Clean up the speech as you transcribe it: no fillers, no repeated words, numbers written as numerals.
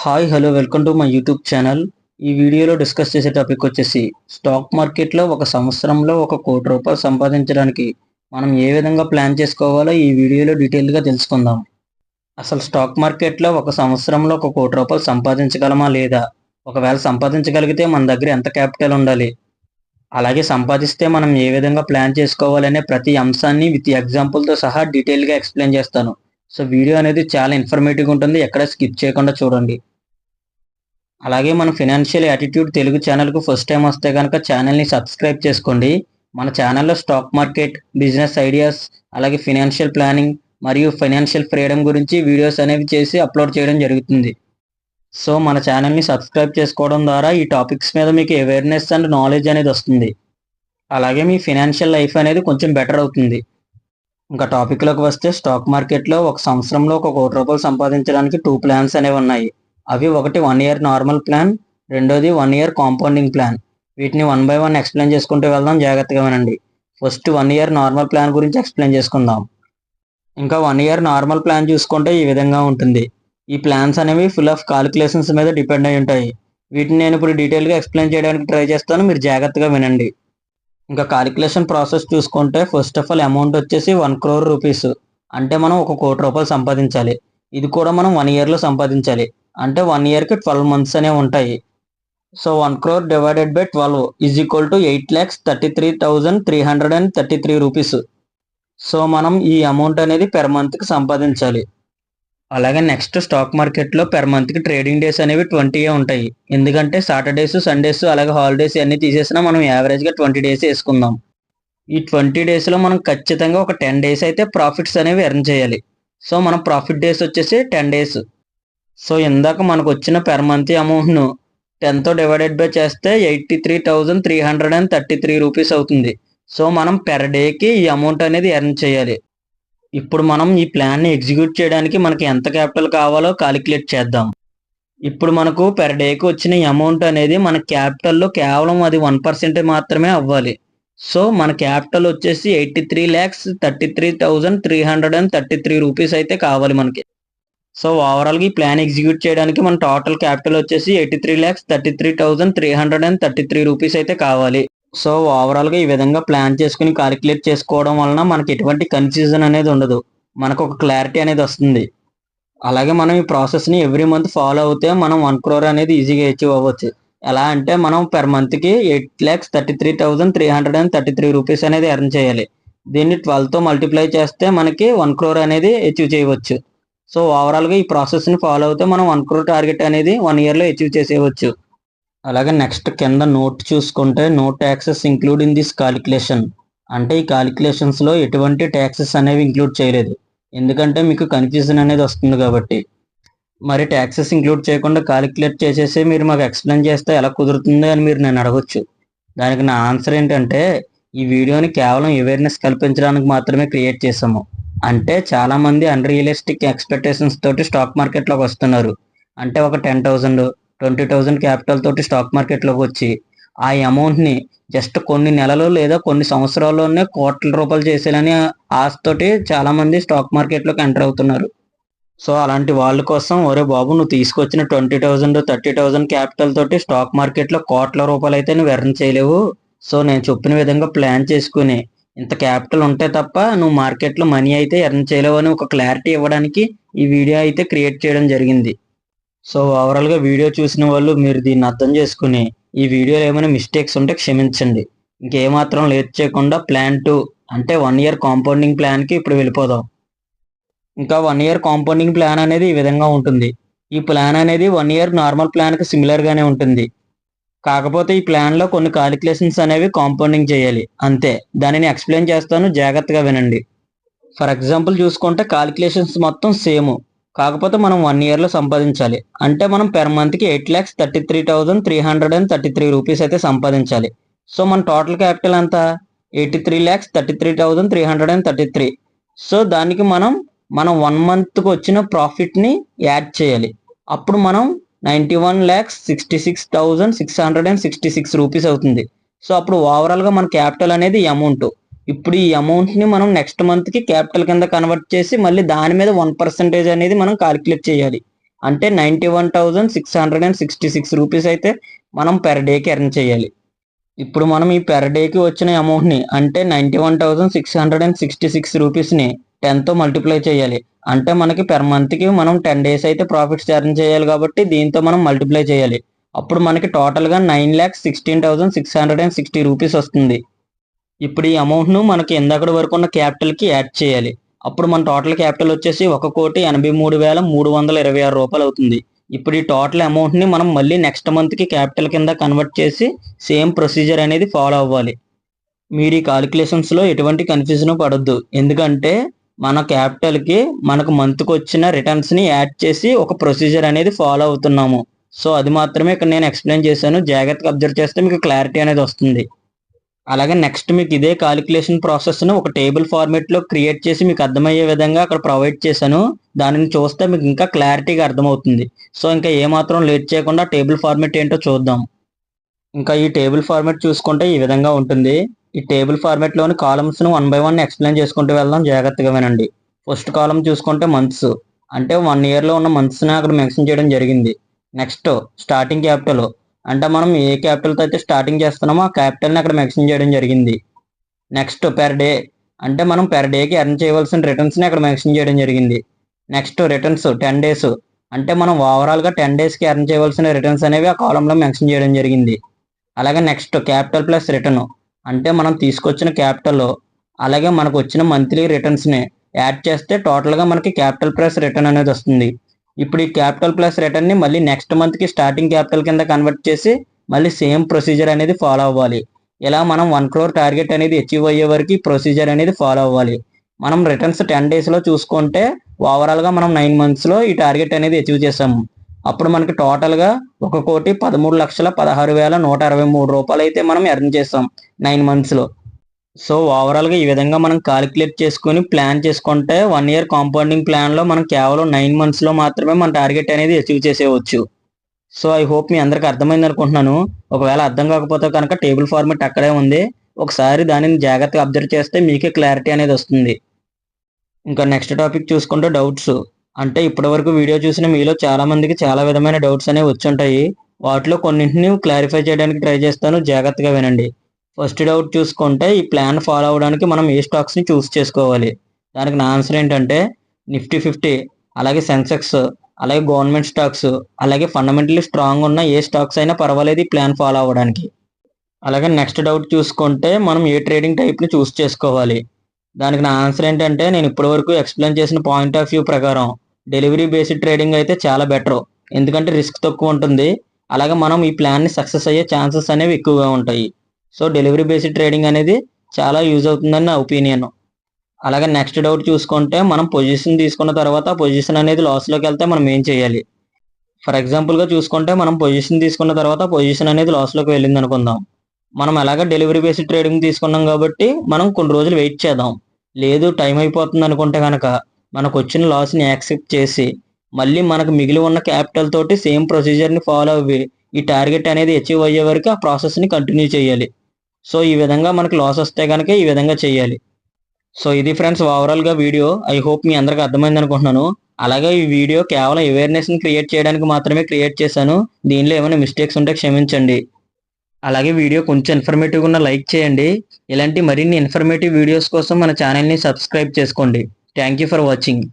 Hi hello welcome to my YouTube channel. ఈ వీడియోలో discuss చేసే టాపిక్ వచ్చేసి స్టాక్ మార్కెట్లో ఒక సంవత్సరంలో ₹1,00,00,000 సంపాదించడానికి మనం ఏ విధంగా ప్లాన్ చేసుకోవాలో ఈ వీడియోలో డీటెయిల్గా తెలుసుకుందాం. అసలు స్టాక్ మార్కెట్లో ఒక సంవత్సరంలో ₹1,00,00,000 సంపాదించగలమా లేదా? ఒకవేళ సంపాదించగలిగితే మన దగ్గర ఎంత క్యాపిటల్ ఉండాలి? అలాగే సంపాదిస్తే మనం ఏ విధంగా ప్లాన్ చేసుకోవాలనే ప్రతి అంశాన్ని విత్ ఎగ్జాంపుల్తో సహా డీటెయిల్గా ఎక్స్ప్లెయిన్ చేస్తాను. సో వీడియో అనేది చాలా ఇన్ఫర్మేటివ్గా ఉంటుంది, ఎక్కడ స్కిప్ చేయకుండా చూడండి. అలాగే మన ఫినాన్షియల్ యాటిట్యూడ్ తెలుగు ఛానల్కు ఫస్ట్ టైం వస్తే కనుక ఛానల్ని సబ్స్క్రైబ్ చేసుకోండి. మన ఛానల్లో స్టాక్ మార్కెట్, బిజినెస్ ఐడియాస్, అలాగే ఫినాన్షియల్ ప్లానింగ్ మరియు ఫైనాన్షియల్ ఫ్రీడమ్ గురించి వీడియోస్ అనేవి చేసి అప్లోడ్ చేయడం జరుగుతుంది. సో మన ఛానల్ని సబ్స్క్రైబ్ చేసుకోవడం ద్వారా ఈ టాపిక్స్ మీద మీకు అవేర్నెస్ అండ్ నాలెడ్జ్ అనేది వస్తుంది. అలాగే మీ ఫినాన్షియల్ లైఫ్ అనేది కొంచెం బెటర్ అవుతుంది. ఇంకా టాపిక్లోకి వస్తే స్టాక్ మార్కెట్లో ఒక సంవత్సరంలో ₹1,00,00,000 సంపాదించడానికి 2 ప్లాన్స్ అనేవి ఉన్నాయి. అవి ఒకటి 1 ఇయర్ నార్మల్ ప్లాన్, రెండోది 1 ఇయర్ కాంపౌండింగ్ ప్లాన్. వీటిని వన్ బై వన్ ఎక్స్ప్లెయిన్ చేసుకుంటూ వెళ్దాం, జాగ్రత్తగా వినండి. ఫస్ట్ 1 ఇయర్ నార్మల్ ప్లాన్ గురించి ఎక్స్ప్లెయిన్ చేసుకుందాం. ఇంకా 1 ఇయర్ నార్మల్ ప్లాన్ చూసుకుంటే ఈ విధంగా ఉంటుంది. ఈ ప్లాన్స్ అనేవి ఫుల్ ఆఫ్ కాలిక్యులేషన్స్ మీద డిపెండ్ అయి ఉంటాయి. వీటిని నేను ఇప్పుడు డీటెయిల్గా ఎక్స్ప్లెయిన్ చేయడానికి ట్రై చేస్తాను, మీరు జాగ్రత్తగా వినండి. ఇంకా కాలిక్యులేషన్ ప్రాసెస్ చూసుకుంటే ఫస్ట్ ఆఫ్ ఆల్ అమౌంట్ వచ్చేసి ₹1 crore. అంటే మనం ₹1,00,00,000 సంపాదించాలి. ఇది కూడా మనం 1 ఇయర్లో సంపాదించాలి. అంటే 1 ఇయర్కి 12 మంత్స్ అనేవి ఉంటాయి. So 1 crore divided by 12 is equal to ₹8,33,333. So మనం ఈ అమౌంట్ అనేది పెర్ మంత్కి సంపాదించాలి. అలాగే నెక్స్ట్ స్టాక్ మార్కెట్లో పెర్ మంత్కి ట్రేడింగ్ డేస్ అనేవి 20 ఉంటాయి. ఎందుకంటే సాటర్డేస్, సండేస్, అలాగే హాలిడేస్ అన్నీ తీసేసినా మనం యావరేజ్గా 20 డేస్ వేసుకుందాం. ఈ 20 డేస్లో మనం ఖచ్చితంగా ఒక 10 డేస్ అయితే ప్రాఫిట్స్ అనేవి ఎర్న్ చేయాలి. సో మనం ప్రాఫిట్ డేస్ వచ్చేసి 10 డేస్. సో ఇందాక మనకు వచ్చిన పెర్ మంత్ అమౌంట్ను 10తో డివైడెడ్ బై చేస్తే ₹83,333 అవుతుంది. సో మనం పెర్ డేకి ఈ అమౌంట్ అనేది ఎర్న్ చేయాలి. ఇప్పుడు మనం ఈ ప్లాన్ని ఎగ్జిక్యూట్ చేయడానికి మనకి ఎంత క్యాపిటల్ కావాలో కాలిక్యులేట్ చేద్దాం. ఇప్పుడు మనకు పెర్ డేకి వచ్చిన అమౌంట్ అనేది మన క్యాపిటల్లో కేవలం అది 1% మాత్రమే అవ్వాలి. సో మన క్యాపిటల్ వచ్చేసి ₹83,33,333 అయితే కావాలి మనకి. సో ఓవరాల్గా ఈ ప్లాన్ ఎగ్జిక్యూట్ చేయడానికి మన టోటల్ క్యాపిటల్ వచ్చేసి ₹83,33,333 అయితే కావాలి. సో ఓవరాల్గా ఈ విధంగా ప్లాన్ చేసుకుని కాలిక్యులేట్ చేసుకోవడం వలన మనకి ఎటువంటి కన్ఫ్యూజన్ అనేది ఉండదు, మనకు ఒక క్లారిటీ అనేది వస్తుంది. అలాగే మనం ఈ ప్రాసెస్ని ఎవ్రీ మంత్ ఫాలో అవుతే మనం 1 crore అనేది ఈజీగా అచీవ్ అవ్వచ్చు. ఎలా అంటే మనం పెర్ మంత్కి ₹8,33,333 అనేది ఎర్న్ చేయాలి. దీన్ని 12తో మల్టిప్లై చేస్తే మనకి 1 crore అనేది అచీవ్ చేయవచ్చు. సో ఓవరాల్గా ఈ ప్రాసెస్ని ఫాలో అవుతే మనం 1 crore టార్గెట్ అనేది 1 ఇయర్లో అచీవ్ చేసేయవచ్చు. అలాగే నెక్స్ట్ కింద నోట్ చూసుకుంటే no taxes include in this calculation. అంటే ఈ కాలిక్యులేషన్స్లో ఎటువంటి ట్యాక్సెస్ అనేవి ఇంక్లూడ్ చేయలేదు, ఎందుకంటే మీకు కన్ఫ్యూజన్ అనేది వస్తుంది కాబట్టి. మరి ట్యాక్సెస్ ఇంక్లూడ్ చేయకుండా కాలిక్యులేట్ చేసేసి మీరు మాకు ఎక్స్ప్లెయిన్ చేస్తే ఎలా కుదురుతుంది అని మీరు నన్ను అడగొచ్చు. దానికి నా ఆన్సర్ ఏంటంటే ఈ వీడియోని కేవలం అవేర్నెస్ కల్పించడానికి మాత్రమే క్రియేట్ చేసాము. అంటే చాలామంది అన్రియలిస్టిక్ ఎక్స్పెక్టేషన్స్ తోటి స్టాక్ మార్కెట్లోకి వస్తున్నారు. అంటే ఒక 10,000, 20,000 క్యాపిటల్ తోటి స్టాక్ మార్కెట్లోకి వచ్చి ఆ అమౌంట్ని జస్ట్ కొన్ని నెలలు లేదా కొన్ని సంవత్సరాల్లోనే ₹1,00,00,000 చేసేయాలని ఆశతోటి చాలామంది స్టాక్ మార్కెట్లోకి ఎంటర్ అవుతున్నారు. సో అలాంటి వాళ్ళ కోసం, ఒరే బాబు నువ్వు తీసుకొచ్చిన 20,000, 30,000 క్యాపిటల్ తోటి స్టాక్ మార్కెట్లో ₹1,00,00,000 అయితే నువ్వు ఎర్న్ చేయలేవు. సో నేను చెప్పిన విధంగా ప్లాన్ చేసుకుని ఇంత క్యాపిటల్ ఉంటే తప్ప నువ్వు మార్కెట్లో మనీ అయితే ఎర్న్ చేయలేవు అని ఒక క్లారిటీ ఇవ్వడానికి ఈ వీడియో అయితే క్రియేట్ చేయడం జరిగింది. సో ఓవరాల్గా వీడియో చూసిన వాళ్ళు మీరు దీన్ని అర్థం చేసుకుని ఈ వీడియోలో ఏమైనా మిస్టేక్స్ ఉంటే క్షమించండి. ఇంకేమాత్రం లేట్ చేయకుండా ప్లాన్ 2 అంటే 1 ఇయర్ కాంపౌండింగ్ ప్లాన్కి ఇప్పుడు వెళ్ళిపోదాం. ఇంకా 1 ఇయర్ కాంపౌండింగ్ ప్లాన్ అనేది ఈ విధంగా ఉంటుంది. ఈ ప్లాన్ అనేది 1 ఇయర్ నార్మల్ ప్లాన్కి సిమిలర్గానే ఉంటుంది. కాకపోతే ఈ ప్లాన్లో కొన్ని కాలిక్యులేషన్స్ అనేవి కాంపౌండింగ్ చేయాలి అంతే. దానిని ఎక్స్ప్లెయిన్ చేస్తాను, జాగ్రత్తగా వినండి. ఫర్ ఎగ్జాంపుల్ చూసుకుంటే కాలిక్యులేషన్స్ మొత్తం సేమ్, కాకపోతే మనం 1 ఇయర్లో సంపాదించాలి. అంటే మనం పెర్ మంత్కి ₹8,33,333 అయితే సంపాదించాలి. సో మన టోటల్ క్యాపిటల్ ఎంత? ₹83,33,333. సో దానికి మనం 1 మంత్కి వచ్చిన ప్రాఫిట్ని యాడ్ చేయాలి. అప్పుడు మనం ₹91,66,666 అవుతుంది. సో అప్పుడు ఓవరాల్గా మన క్యాపిటల్ అనేది ఈ అమౌంట్. ఇప్పుడు ఈ అమౌంట్ని మనం నెక్స్ట్ మంత్కి క్యాపిటల్ కింద కన్వర్ట్ చేసి మళ్ళీ దాని మీద 1% అనేది మనం కాలిక్యులేట్ చేయాలి. అంటే 91,666 రూపీస్ అయితే మనం పెర్ డేకి ఎర్న్ చేయాలి. ఇప్పుడు మనం ఈ పెర్ డేకి వచ్చిన అమౌంట్ని అంటే 91,666 రూపీస్ని 10తో మల్టిప్లై చేయాలి. అంటే మనకి పెర్ మంత్కి మనం 10 డేస్ అయితే ప్రాఫిట్స్ ఎర్న్ చేయాలి కాబట్టి దీంతో మనం మల్టిప్లై చేయాలి. అప్పుడు మనకి టోటల్గా 9,16,660 రూపీస్ వస్తుంది. ఇప్పుడు ఈ అమౌంట్ను మనకి ఇందాకటి వరకు ఉన్న క్యాపిటల్కి యాడ్ చేయాలి. అప్పుడు మన టోటల్ క్యాపిటల్ వచ్చేసి 1,83,326 రూపాయలు అవుతుంది. ఇప్పుడు ఈ టోటల్ అమౌంట్ని మనం మళ్ళీ నెక్స్ట్ మంత్కి క్యాపిటల్ కింద కన్వర్ట్ చేసి సేమ్ ప్రొసీజర్ అనేది ఫాలో అవ్వాలి. మీరు ఈ కాలిక్యులేషన్స్లో ఎటువంటి కన్ఫ్యూజన్ పడొద్దు. ఎందుకంటే మన క్యాపిటల్కి మనకు మంత్కి వచ్చిన రిటర్న్స్ని యాడ్ చేసి ఒక ప్రొసీజర్ అనేది ఫాలో అవుతున్నాము. సో అది మాత్రమే ఇక్కడ నేను ఎక్స్ప్లెయిన్ చేశాను. జాగ్రత్తగా అబ్జర్వ్ చేస్తే మీకు క్లారిటీ అనేది వస్తుంది. అలాగే నెక్స్ట్ మీకు ఇదే కాలిక్యులేషన్ ప్రాసెస్ను ఒక టేబుల్ ఫార్మేట్లో క్రియేట్ చేసి మీకు అర్థమయ్యే విధంగా అక్కడ ప్రొవైడ్ చేశాను. దానిని చూస్తే మీకు ఇంకా క్లారిటీగా అర్థమవుతుంది. సో ఇంకా ఏమాత్రం లేట్ చేయకుండా టేబుల్ ఫార్మేట్ ఏంటో చూద్దాం. ఇంకా ఈ టేబుల్ ఫార్మేట్ చూసుకుంటే ఈ విధంగా ఉంటుంది. ఈ టేబుల్ ఫార్మేట్లోని కాలమ్స్ను 1 by 1 ఎక్స్ప్లెయిన్ చేసుకుంటూ వెళ్దాం, జాగ్రత్తగా వినండి. ఫస్ట్ కాలం చూసుకుంటే మంత్స్, అంటే 1 yearలో ఉన్న మంత్స్ని అక్కడ మెన్షన్ చేయడం జరిగింది. నెక్స్ట్ స్టార్టింగ్ క్యాపిటల్, అంటే మనం ఏ క్యాపిటల్తో అయితే స్టార్టింగ్ చేస్తున్నామో ఆ క్యాపిటల్ని అక్కడ మెన్షన్ చేయడం జరిగింది. నెక్స్ట్ పెర్ డే, అంటే మనం పెర్ డేకి ఎర్న్ చేయవలసిన రిటర్న్స్ని అక్కడ మెన్షన్ చేయడం జరిగింది. నెక్స్ట్ రిటర్న్స్ 10 days, అంటే మనం ఓవరాల్గా 10 daysకి ఎర్న్ చేయవలసిన రిటర్న్స్ అనేవి ఆ కాలంలో మెన్షన్ చేయడం జరిగింది. అలాగే నెక్స్ట్ క్యాపిటల్ ప్లస్ రిటర్న్, అంటే మనం తీసుకొచ్చిన క్యాపిటల్ అలాగే మనకు వచ్చిన మంత్లీ రిటర్న్స్ని యాడ్ చేస్తే టోటల్గా మనకి క్యాపిటల్ ప్లస్ రిటర్న్ అనేది వస్తుంది. ఇప్పుడు ఈ క్యాపిటల్ ప్లస్ రిటర్న్ని మళ్ళీ నెక్స్ట్ మంత్కి స్టార్టింగ్ క్యాపిటల్ కింద కన్వర్ట్ చేసి మళ్ళీ సేమ్ ప్రొసీజర్ అనేది ఫాలో అవ్వాలి. ఇలా మనం 1 crore టార్గెట్ అనేది అచీవ్ అయ్యే వరకు ప్రొసీజర్ అనేది ఫాలో అవ్వాలి. మనం రిటర్న్స్ 10 daysలో చూసుకుంటే ఓవరాల్గా మనం 9 monthsలో ఈ టార్గెట్ అనేది అచీవ్ చేసాము. అప్పుడు మనకి టోటల్గా 1,13,16,163 రూపాయలు అయితే మనం ఎర్న్ చేసాం 9 monthsలో. సో ఓవరాల్గా ఈ విధంగా మనం కాలిక్యులేట్ చేసుకుని ప్లాన్ చేసుకుంటే 1 year కాంపౌండింగ్ ప్లాన్లో మనం కేవలం 9 monthsలో మాత్రమే మన టార్గెట్ అనేది అచీవ్ చేసేవచ్చు. సో ఐ హోప్ మీ అందరికి అర్థమైంది అనుకుంటున్నాను. ఒకవేళ అర్థం కాకపోతే కనుక టేబుల్ ఫార్మేట్ అక్కడే ఉంది, ఒకసారి దానిని జాగ్రత్తగా అబ్జర్వ్ చేస్తే మీకే క్లారిటీ అనేది వస్తుంది. ఇంకా నెక్స్ట్ టాపిక్ చూసుకుంటే డౌట్స్, అంటే ఇప్పటివరకు వీడియో చూసిన మీలో చాలా మందికి చాలా విధమైన డౌట్స్ అనేవి వచ్చి ఉంటాయి. వాటిలో కొన్నింటిని క్లారిఫై చేయడానికి ట్రై చేస్తాను, జాగ్రత్తగా వినండి. ఫస్ట్ డౌట్ చూసుకుంటే ఈ ప్లాన్ ఫాలో అవడానికి మనం ఏ స్టాక్స్ని చూస్ చేసుకోవాలి. దానికి నా ఆన్సర్ ఏంటంటే నిఫ్టీ 50, అలాగే సెన్సెక్స్, అలాగే గవర్నమెంట్ స్టాక్స్, అలాగే ఫండమెంటల్లీ స్ట్రాంగ్ ఉన్న ఏ స్టాక్స్ అయినా పర్వాలేదు ఈ ప్లాన్ ఫాలో అవ్వడానికి. అలాగే నెక్స్ట్ డౌట్ చూసుకుంటే మనం ఏ ట్రేడింగ్ టైప్ని చూస్ చేసుకోవాలి. దానికి నా ఆన్సర్ ఏంటంటే నేను ఇప్పటివరకు ఎక్స్ప్లెయిన్ చేసిన పాయింట్ ఆఫ్ వ్యూ ప్రకారం డెలివరీ బేస్డ్ ట్రేడింగ్ అయితే చాలా బెటర్. ఎందుకంటే రిస్క్ తక్కువ ఉంటుంది, అలాగే మనం ఈ ప్లాన్ని సక్సెస్ అయ్యే ఛాన్సెస్ అనేవి ఎక్కువగా ఉంటాయి. సో డెలివరీ బేస్డ్ ట్రేడింగ్ అనేది చాలా యూజ్ అవుతుందని నా ఒపీనియన్. అలాగే నెక్స్ట్ డౌట్ చూసుకుంటే మనం పొజిషన్ తీసుకున్న తర్వాత పొజిషన్ అనేది లాస్లోకి వెళ్తే మనం ఏం చేయాలి. ఫర్ ఎగ్జాంపుల్గా చూసుకుంటే మనం పొజిషన్ తీసుకున్న తర్వాత పొజిషన్ అనేది లాస్లోకి వెళ్ళింది అనుకుందాం. మనం ఎలాగ డెలివరీ బేస్డ్ ట్రేడింగ్ తీసుకున్నాం కాబట్టి మనం కొన్ని రోజులు వెయిట్ చేద్దాం. లేదు టైం అయిపోతుంది అనుకుంటే కనుక మనకు వచ్చిన లాస్ని యాక్సెప్ట్ చేసి మళ్ళీ మనకు మిగిలి ఉన్న క్యాపిటల్ తోటి సేమ్ ప్రొసీజర్ని ఫాలో అవ్వి ఈ టార్గెట్ అనేది అచీవ్ అయ్యే వరకు ఆ ప్రాసెస్ని కంటిన్యూ చేయాలి. సో ఈ విధంగా మనకు లాస్ వస్తే కనుక ఈ విధంగా చేయాలి. సో ఇది ఫ్రెండ్స్ ఓవరాల్గా వీడియో. ఐ హోప్ మీ అందరికి అర్థమైంది అనుకుంటున్నాను. అలాగే ఈ వీడియో కేవలం అవేర్నెస్ని క్రియేట్ చేయడానికి మాత్రమే క్రియేట్ చేశాను. దీనిలో ఏమైనా మిస్టేక్స్ ఉంటే క్షమించండి. అలాగే వీడియో కొంచెం ఇన్ఫర్మేటివ్గా ఉన్న లైక్ చేయండి. ఇలాంటి మరిన్ని ఇన్ఫర్మేటివ్ వీడియోస్ కోసం మన ఛానల్ని సబ్స్క్రైబ్ చేసుకోండి. Thank you for watching.